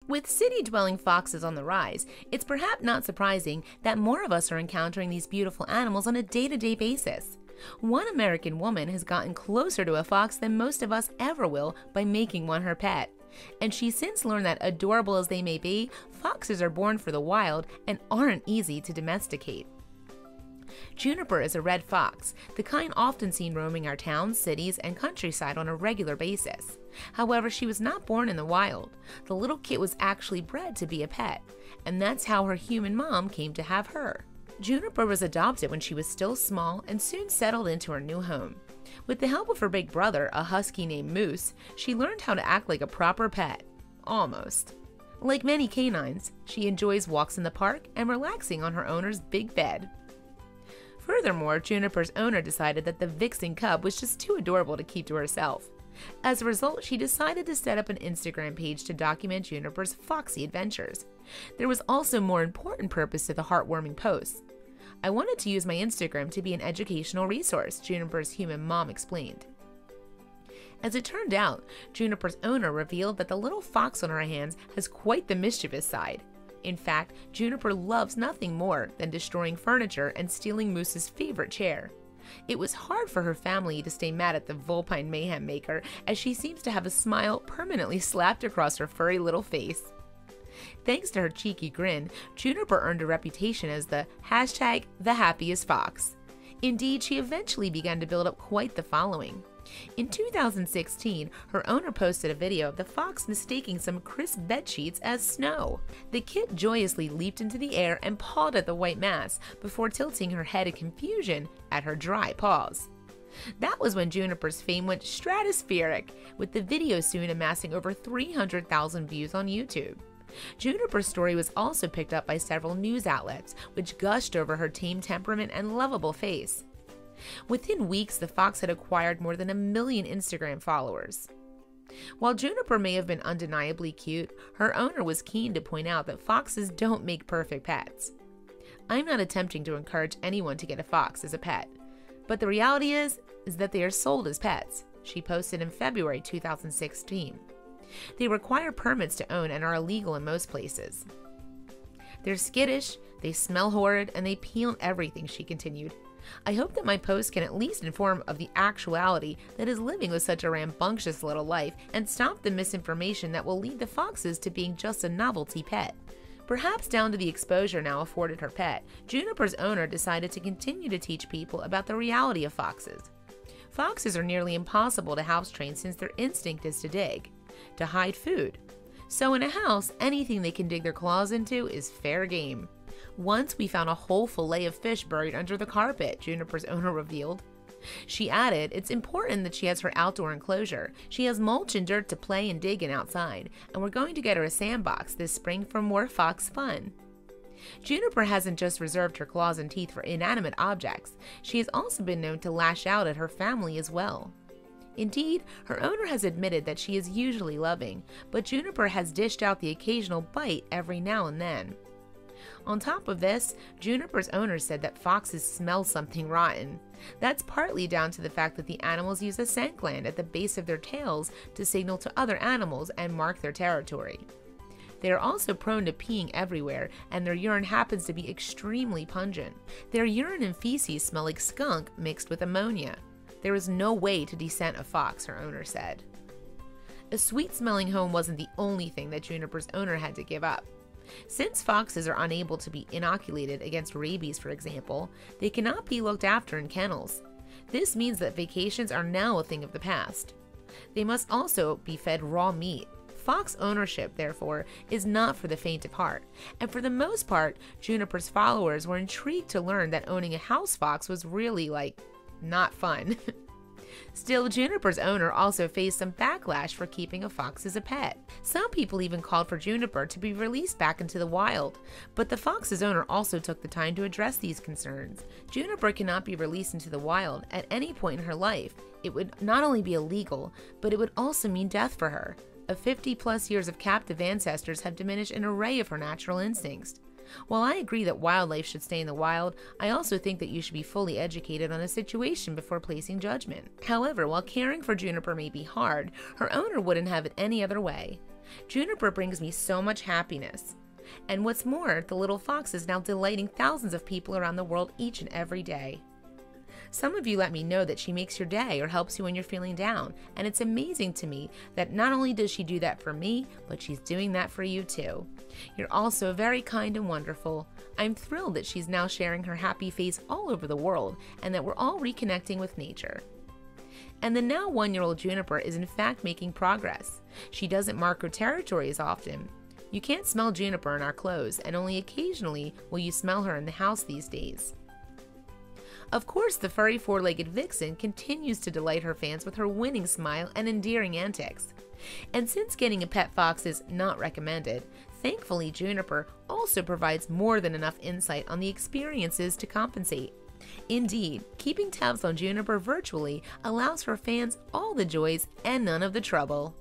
With city-dwelling foxes on the rise, it's perhaps not surprising that more of us are encountering these beautiful animals on a day-to-day basis. One American woman has gotten closer to a fox than most of us ever will by making one her pet. And she's since learned that, adorable as they may be, foxes are born for the wild and aren't easy to domesticate. Juniper is a red fox, the kind often seen roaming our towns, cities, and countryside on a regular basis. However, she was not born in the wild. The little kit was actually bred to be a pet, and that's how her human mom came to have her. Juniper was adopted when she was still small and soon settled into her new home. With the help of her big brother, a husky named Moose, she learned how to act like a proper pet. Almost. Like many canines, she enjoys walks in the park and relaxing on her owner's big bed. Furthermore, Juniper's owner decided that the vixen cub was just too adorable to keep to herself. As a result, she decided to set up an Instagram page to document Juniper's foxy adventures. There was also a more important purpose to the heartwarming posts. I wanted to use my Instagram to be an educational resource, Juniper's human mom explained. As it turned out, Juniper's owner revealed that the little fox on her hands has quite the mischievous side. In fact, Juniper loves nothing more than destroying furniture and stealing Moose's favorite chair. It was hard for her family to stay mad at the vulpine mayhem maker, as she seems to have a smile permanently slapped across her furry little face. Thanks to her cheeky grin, Juniper earned a reputation as the #thehappiestfox. Indeed, she eventually began to build up quite the following. In 2016, her owner posted a video of the fox mistaking some crisp bed sheets as snow. The kit joyously leaped into the air and pawed at the white mass before tilting her head in confusion at her dry paws. That was when Juniper's fame went stratospheric, with the video soon amassing over 300,000 views on YouTube. Juniper's story was also picked up by several news outlets, which gushed over her tame temperament and lovable face. Within weeks, the fox had acquired more than 1 million Instagram followers. While Juniper may have been undeniably cute, her owner was keen to point out that foxes don't make perfect pets. I'm not attempting to encourage anyone to get a fox as a pet, but the reality is that they are sold as pets, she posted in February 2016. They require permits to own and are illegal in most places. They're skittish, they smell horrid, and they pee on everything, she continued. I hope that my post can at least inform of the actuality that is living with such a rambunctious little life and stop the misinformation that will lead the foxes to being just a novelty pet. Perhaps down to the exposure now afforded her pet, Juniper's owner decided to continue to teach people about the reality of foxes. Foxes are nearly impossible to house train since their instinct is to dig, to hide food. So in a house, anything they can dig their claws into is fair game. Once we found a whole fillet of fish buried under the carpet, Juniper's owner revealed. She added, it's important that she has her outdoor enclosure. She has mulch and dirt to play and dig in outside, and we're going to get her a sandbox this spring for more fox fun. Juniper hasn't just reserved her claws and teeth for inanimate objects. She has also been known to lash out at her family as well. Indeed, her owner has admitted that she is usually loving, but Juniper has dished out the occasional bite every now and then. On top of this, Juniper's owner said that foxes smell something rotten. That's partly down to the fact that the animals use a scent gland at the base of their tails to signal to other animals and mark their territory. They are also prone to peeing everywhere, and their urine happens to be extremely pungent. Their urine and feces smell like skunk mixed with ammonia. There is no way to descent a fox, her owner said. A sweet-smelling home wasn't the only thing that Juniper's owner had to give up. Since foxes are unable to be inoculated against rabies, for example, they cannot be looked after in kennels. This means that vacations are now a thing of the past. They must also be fed raw meat. Fox ownership, therefore, is not for the faint of heart, and for the most part, Juniper's followers were intrigued to learn that owning a house fox was really, not fun. Still, Juniper's owner also faced some backlash for keeping a fox as a pet. Some people even called for Juniper to be released back into the wild, but the fox's owner also took the time to address these concerns. Juniper cannot be released into the wild at any point in her life. It would not only be illegal, but it would also mean death for her. Of 50+ years of captive ancestors have diminished an array of her natural instincts. While I agree that wildlife should stay in the wild, I also think that you should be fully educated on a situation before placing judgment. However, while caring for Juniper may be hard, her owner wouldn't have it any other way. Juniper brings me so much happiness. And what's more, the little fox is now delighting thousands of people around the world each and every day. Some of you let me know that she makes your day or helps you when you're feeling down, and it's amazing to me that not only does she do that for me, but she's doing that for you too. You're also very kind and wonderful. I'm thrilled that she's now sharing her happy face all over the world and that we're all reconnecting with nature. And the now 1-year-old Juniper is in fact making progress. She doesn't mark her territory as often. You can't smell Juniper in our clothes, and only occasionally will you smell her in the house these days. Of course, the furry 4-legged vixen continues to delight her fans with her winning smile and endearing antics. And since getting a pet fox is not recommended, thankfully Juniper also provides more than enough insight on the experiences to compensate. Indeed, keeping tabs on Juniper virtually allows her fans all the joys and none of the trouble.